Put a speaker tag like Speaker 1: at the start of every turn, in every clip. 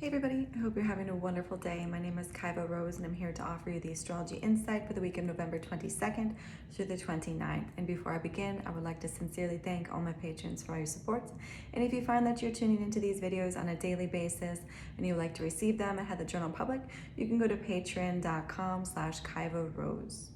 Speaker 1: Hey everybody, I hope you're having a wonderful day. My name is Kaiva Rose and I'm here to offer you the astrology insight for the week of November 22nd through the 29th. And before I begin, I would like to sincerely thank all my patrons for all your support. And if you find that you're tuning into these videos on a daily basis and you would like to receive them and have the journal public, you can go to patreon.com/Kaiva Rose.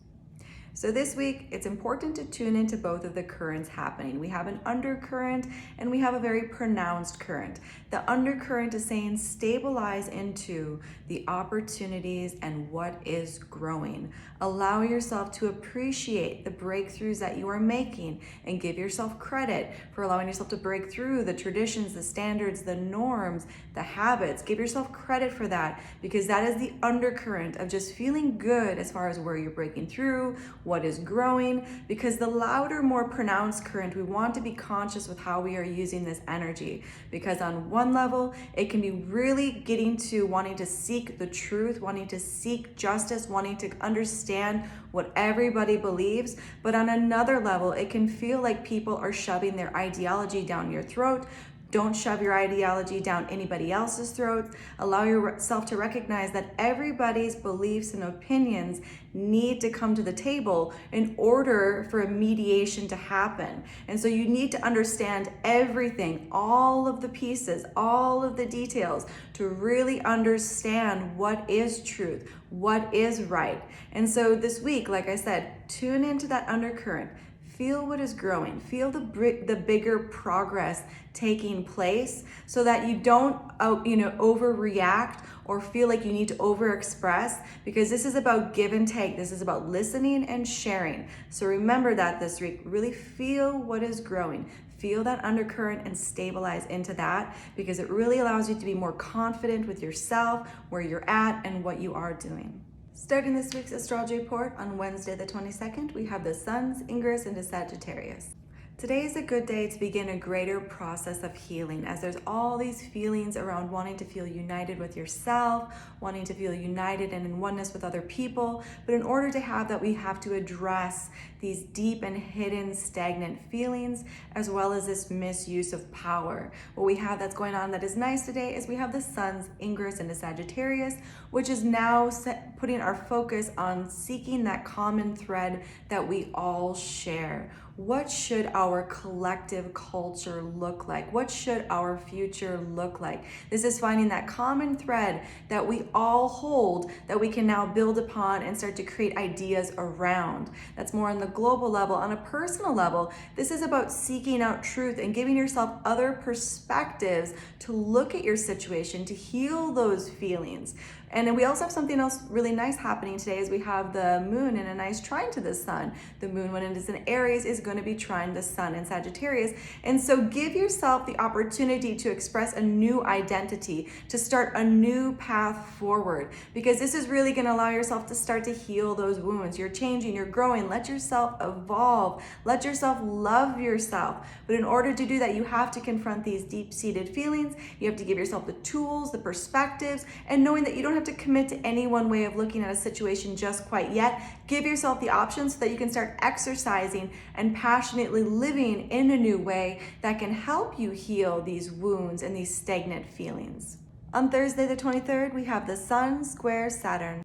Speaker 1: So this week, it's important to tune into both of the currents happening. We have an undercurrent and we have a very pronounced current. The undercurrent is saying stabilize into the opportunities and what is growing. Allow yourself to appreciate the breakthroughs that you are making and give yourself credit for allowing yourself to break through the traditions, the standards, the norms, the habits. Give yourself credit for that because that is the undercurrent of just feeling good as far as where you're breaking through, what is growing, because the louder, more pronounced current, we want to be conscious with how we are using this energy, because on one level, it can be really getting to wanting to seek the truth, wanting to seek justice, wanting to understand what everybody believes, but on another level, it can feel like people are shoving their ideology down your throat. Don't shove your ideology down anybody else's throat. Allow yourself to recognize that everybody's beliefs and opinions need to come to the table in order for a mediation to happen. And so you need to understand everything, all of the pieces, all of the details to really understand what is truth, what is right. And so this week, like I said, tune into that undercurrent. Feel what is growing. Feel the bigger progress taking place so that you don't overreact or feel like you need to overexpress, because this is about give and take. This is about listening and sharing. So remember that this week. Really feel what is growing. Feel that undercurrent and stabilize into that, because it really allows you to be more confident with yourself, where you're at, and what you are doing. Starting this week's astrology report on Wednesday the 22nd, we have the Sun's ingress into Sagittarius. Today is a good day to begin a greater process of healing, as there's all these feelings around wanting to feel united with yourself, wanting to feel united and in oneness with other people. But in order to have that, we have to address these deep and hidden stagnant feelings, as well as this misuse of power. What we have that's going on that is nice today is we have the Sun's ingress into Sagittarius, which is now putting our focus on seeking that common thread that we all share. What should our collective culture look like? What should our future look like? This is finding that common thread that we all hold, that we can now build upon and start to create ideas around. That's more on the global level. On a personal level, this is about seeking out truth and giving yourself other perspectives to look at your situation, to heal those feelings. And then we also have something else really nice happening today, is we have the moon in a nice trine to the sun. The moon, when it is in Aries, is going to be trine the sun in Sagittarius. And so give yourself the opportunity to express a new identity, to start a new path forward, because this is really going to allow yourself to start to heal those wounds. You're changing, you're growing. Let yourself evolve. Let yourself love yourself. But in order to do that, you have to confront these deep-seated feelings. You have to give yourself the tools, the perspectives, and knowing that you don't have to commit to any one way of looking at a situation just quite yet. Give yourself the options so that you can start exercising and passionately living in a new way that can help you heal these wounds and these stagnant feelings. On Thursday the 23rd, we have the Sun square Saturn.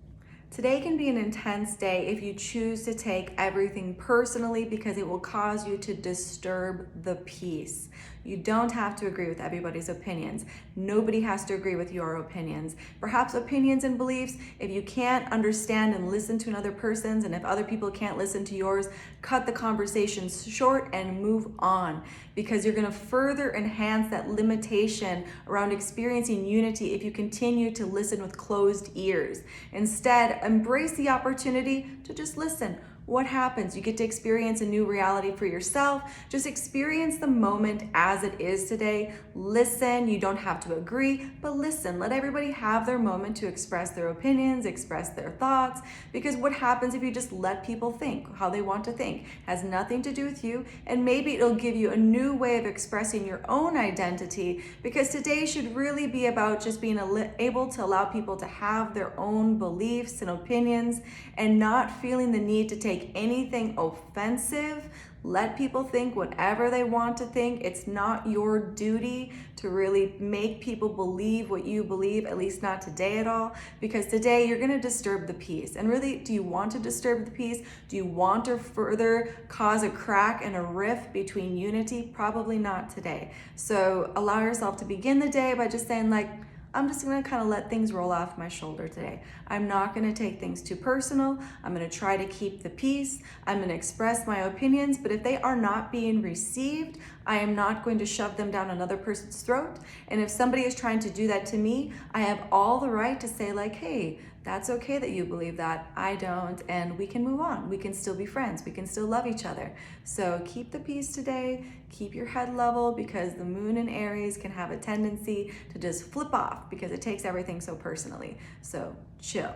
Speaker 1: Today can be an intense day if you choose to take everything personally, because it will cause you to disturb the peace. You don't have to agree with everybody's opinions. Nobody has to agree with your opinions. Perhaps opinions and beliefs, if you can't understand and listen to another person's, and if other people can't listen to yours, cut the conversations short and move on, because you're going to further enhance that limitation around experiencing unity if you continue to listen with closed ears. Instead, embrace the opportunity to just listen. What happens? You get to experience a new reality for yourself. Just experience the moment as it is today. Listen. You don't have to agree, but listen. Let everybody have their moment to express their opinions, express their thoughts, because what happens if you just let people think how they want to think? It has nothing to do with you, and maybe it'll give you a new way of expressing your own identity, because today should really be about just being able to allow people to have their own beliefs and opinions and not feeling the need to take take anything offensive. Let people think whatever they want to think. It's not your duty to really make people believe what you believe, at least not today at all, because today you're going to disturb the peace. And really, do you want to disturb the peace? Do you want to further cause a crack and a rift between unity? Probably not today. So allow yourself to begin the day by just saying, like, I'm just gonna kind of let things roll off my shoulder today. I'm not gonna take things too personal. I'm gonna try to keep the peace. I'm gonna express my opinions, but if they are not being received, I am not going to shove them down another person's throat. And if somebody is trying to do that to me, I have all the right to say, like, hey, that's okay that you believe that. I don't, and we can move on. We can still be friends. We can still love each other. So keep the peace today. Keep your head level, because the moon in Aries can have a tendency to just flip off because it takes everything so personally. So chill.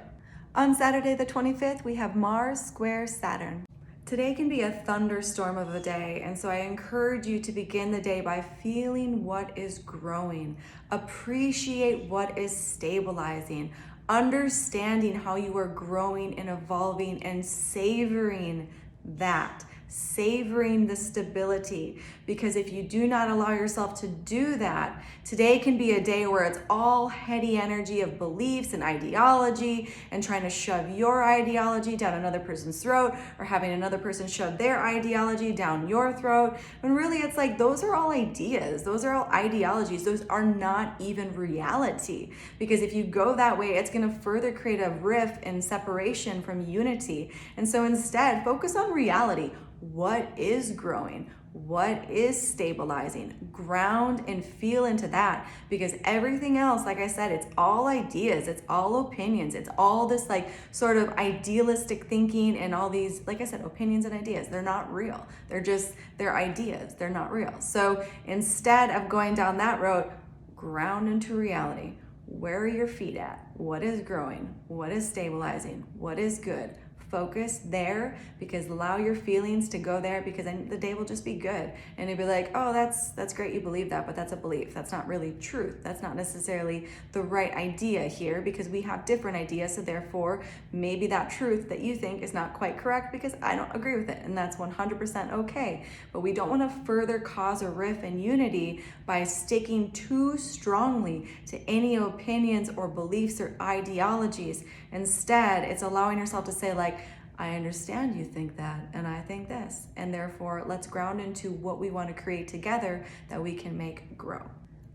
Speaker 1: On Saturday the 25th, we have Mars square Saturn. Today can be a thunderstorm of a day, and so I encourage you to begin the day by feeling what is growing. Appreciate what is stabilizing. Understanding how you are growing and evolving and savoring that. Savoring the stability, because if you do not allow yourself to do that, today can be a day where it's all heady energy of beliefs and ideology and trying to shove your ideology down another person's throat, or having another person shove their ideology down your throat. When really it's like, those are all ideas, those are all ideologies, those are not even reality. Because if you go that way, it's going to further create a rift and separation from unity. And so instead, focus on reality. What is growing? What is stabilizing? Ground and feel into that, because everything else, like I said, it's all ideas, it's all opinions, it's all this like sort of idealistic thinking and all these, like I said, opinions and ideas. They're not real. They're ideas. They're not real. So instead of going down that road, ground into reality. Where are your feet at? What is growing? What is stabilizing? What is good? Focus there, because allow your feelings to go there, because then the day will just be good. And you'll be like, oh, that's great, you believe that, but that's a belief. That's not really truth. That's not necessarily the right idea here, because we have different ideas. So therefore, maybe that truth that you think is not quite correct because I don't agree with it. And that's 100% okay. But we don't want to further cause a rift in unity by sticking too strongly to any opinions or beliefs or ideologies. Instead, it's allowing yourself to say, like, I understand you think that, and I think this, and therefore let's ground into what we want to create together that we can make grow.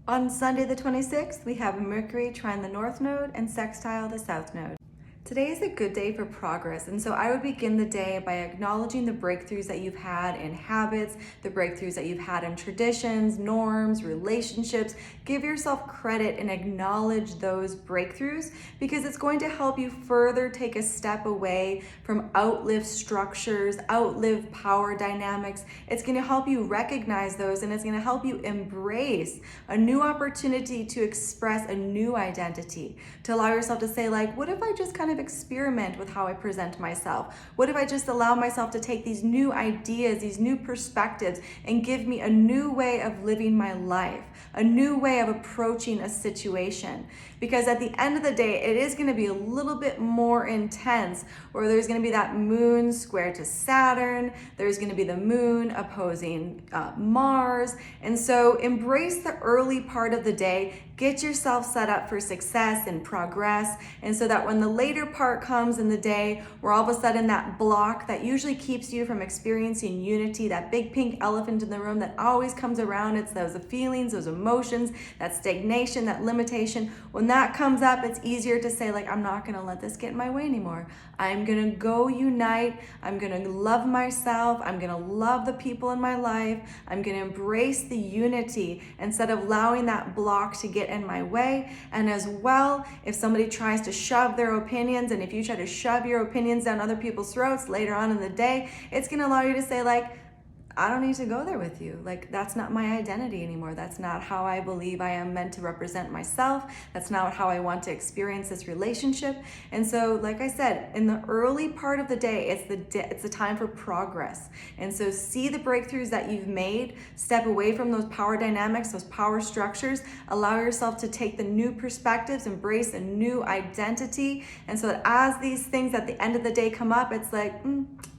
Speaker 1: On Sunday the 26th, we have Mercury trine the North Node and sextile the South Node. Today is a good day for progress, and so I would begin the day by acknowledging the breakthroughs that you've had in habits, the breakthroughs that you've had in traditions, norms, relationships. Give yourself credit and acknowledge those breakthroughs, because it's going to help you further take a step away from outlive structures, outlive power dynamics. It's going to help you recognize those, and it's going to help you embrace a new opportunity to express a new identity, to allow yourself to say, like, what if I just kind of experiment with how I present myself? What if I just allow myself to take these new ideas, these new perspectives, and give me a new way of living my life, a new way of approaching a situation? Because at the end of the day, it is going to be a little bit more intense, where there's going to be that moon square to Saturn, there's going to be the moon opposing Mars, and so embrace the early part of the day. Get yourself set up for success and progress, and so that when the later part comes in the day, where all of a sudden that block that usually keeps you from experiencing unity, that big pink elephant in the room that always comes around, it's those feelings, those emotions, that stagnation, that limitation. When that comes up, it's easier to say, like, I'm not going to let this get in my way anymore. I'm going to go unite. I'm going to love myself. I'm going to love the people in my life. I'm going to embrace the unity instead of allowing that block to get in my way. And as well, if somebody tries to shove their opinions, and if you try to shove your opinions down other people's throats later on in the day, it's going to allow you to say, like, I don't need to go there with you. Like, that's not my identity anymore. That's not how I believe I am meant to represent myself. That's not how I want to experience this relationship. And so, like I said, in the early part of the day, it's the time for progress. And so see the breakthroughs that you've made, step away from those power dynamics, those power structures, allow yourself to take the new perspectives, embrace a new identity. And so that as these things at the end of the day come up, it's like,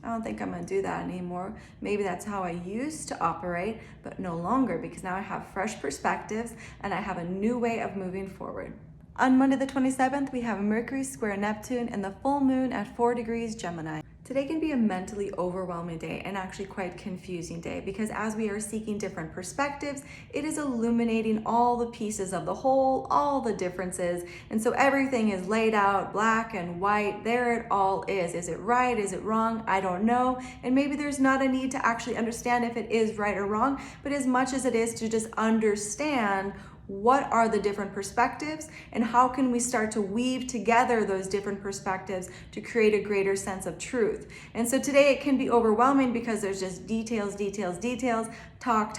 Speaker 1: I don't think I'm gonna do that anymore. Maybe that's how I used to operate, but no longer, because now I have fresh perspectives and I have a new way of moving forward. On Monday the 27th, we have Mercury square Neptune and the full moon at 4 degrees Gemini. Today can be a mentally overwhelming day and actually quite confusing day, because as we are seeking different perspectives, it is illuminating all the pieces of the whole, all the differences. And so everything is laid out black and white. There it all is. Is it right? Is it wrong? I don't know. And maybe there's not a need to actually understand if it is right or wrong, but as much as it is to just understand what are the different perspectives and how can we start to weave together those different perspectives to create a greater sense of truth. And so today it can be overwhelming because there's just details, talk.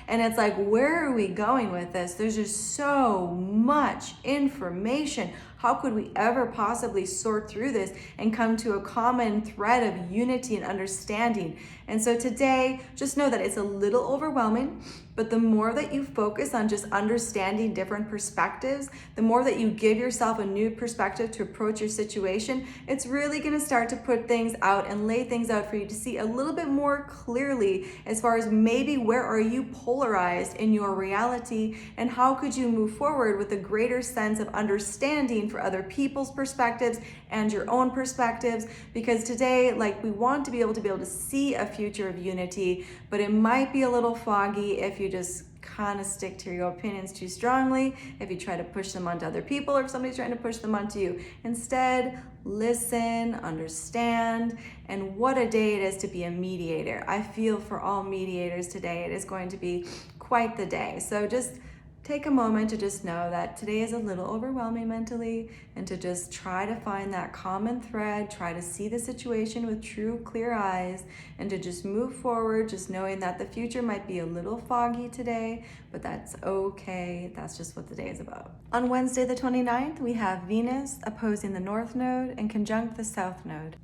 Speaker 1: And it's like, where are we going with this? There's just so much information. How could we ever possibly sort through this and come to a common thread of unity and understanding? And so today, just know that it's a little overwhelming, but the more that you focus on just understanding different perspectives, the more that you give yourself a new perspective to approach your situation, it's really gonna start to put things out and lay things out for you to see a little bit more clearly as far as maybe where are you polarized in your reality and how could you move forward with a greater sense of understanding for other people's perspectives and your own perspectives. Because today, like, we want to be able to see a future of unity, but it might be a little foggy if you just kind of stick to your opinions too strongly, if you try to push them onto other people, or if somebody's trying to push them onto you. Instead, listen, understand, and what a day it is to be a mediator. I feel for all mediators today, it is going to be quite the day. So just take a moment to just know that today is a little overwhelming mentally, and to just try to find that common thread, try to see the situation with true, clear eyes, and to just move forward, just knowing that the future might be a little foggy today, but that's okay. That's just what the day is about. On Wednesday the 29th, we have Venus opposing the North Node and conjunct the South Node.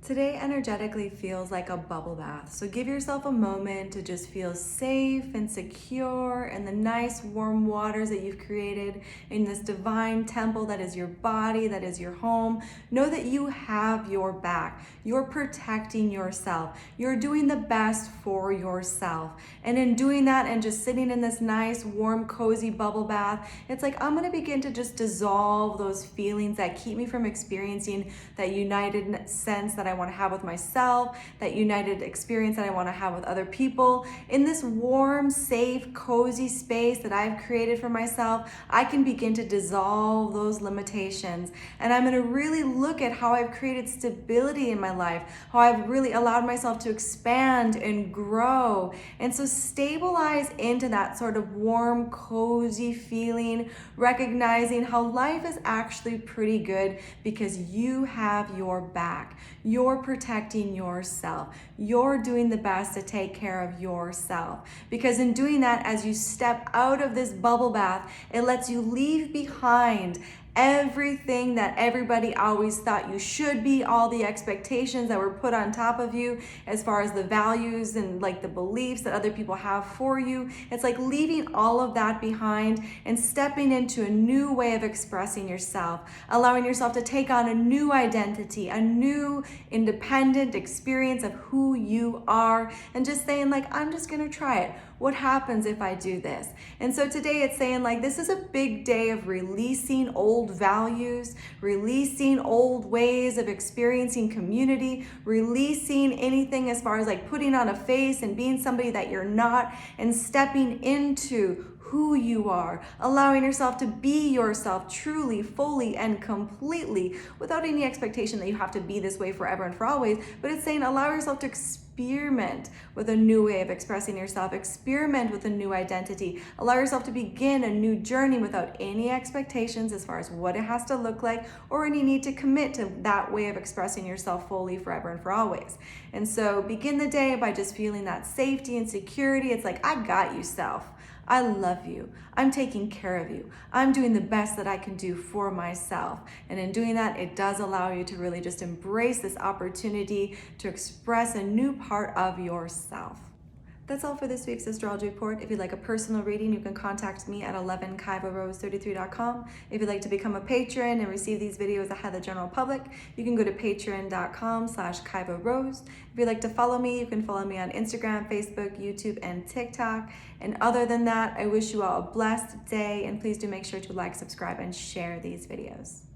Speaker 1: Today energetically feels like a bubble bath, so give yourself a moment to just feel safe and secure in the nice warm waters that you've created in this divine temple that is your body, that is your home. Know that you have your back. You're protecting yourself. You're doing the best for yourself. And in doing that and just sitting in this nice warm cozy bubble bath, it's like I'm gonna begin to just dissolve those feelings that keep me from experiencing that united sense that I want to have with myself, that united experience that I want to have with other people. In this warm, safe, cozy space that I've created for myself, I can begin to dissolve those limitations. And I'm going to really look at how I've created stability in my life, how I've really allowed myself to expand and grow. And so stabilize into that sort of warm, cozy feeling, recognizing how life is actually pretty good because you have your back. You're protecting yourself. You're doing the best to take care of yourself. Because in doing that, as you step out of this bubble bath, it lets you leave behind everything that everybody always thought you should be, all the expectations that were put on top of you as far as the values and like the beliefs that other people have for you. It's like leaving all of that behind and stepping into a new way of expressing yourself, allowing yourself to take on a new identity, a new independent experience of who you are, and just saying like, I'm just gonna try it. What happens if I do this? And so today it's saying like, this is a big day of releasing old values, releasing old ways of experiencing community, releasing anything as far as like putting on a face and being somebody that you're not, and stepping into who you are, allowing yourself to be yourself truly, fully, and completely without any expectation that you have to be this way forever and for always. But it's saying allow yourself to experiment with a new way of expressing yourself, experiment with a new identity, allow yourself to begin a new journey without any expectations as far as what it has to look like or any need to commit to that way of expressing yourself fully forever and for always. And so begin the day by just feeling that safety and security. It's like, I got you, self. I love you. I'm taking care of you. I'm doing the best that I can do for myself. And in doing that, it does allow you to really just embrace this opportunity to express a new part of yourself. That's all for this week's astrology report. If you'd like a personal reading, you can contact me at 11kaivarose33.com. If you'd like to become a patron and receive these videos ahead of the general public, you can go to patreon.com/Kaiva Rose. If you'd like to follow me, you can follow me on Instagram, Facebook, YouTube, and TikTok. And other than that, I wish you all a blessed day, and please do make sure to like, subscribe, and share these videos.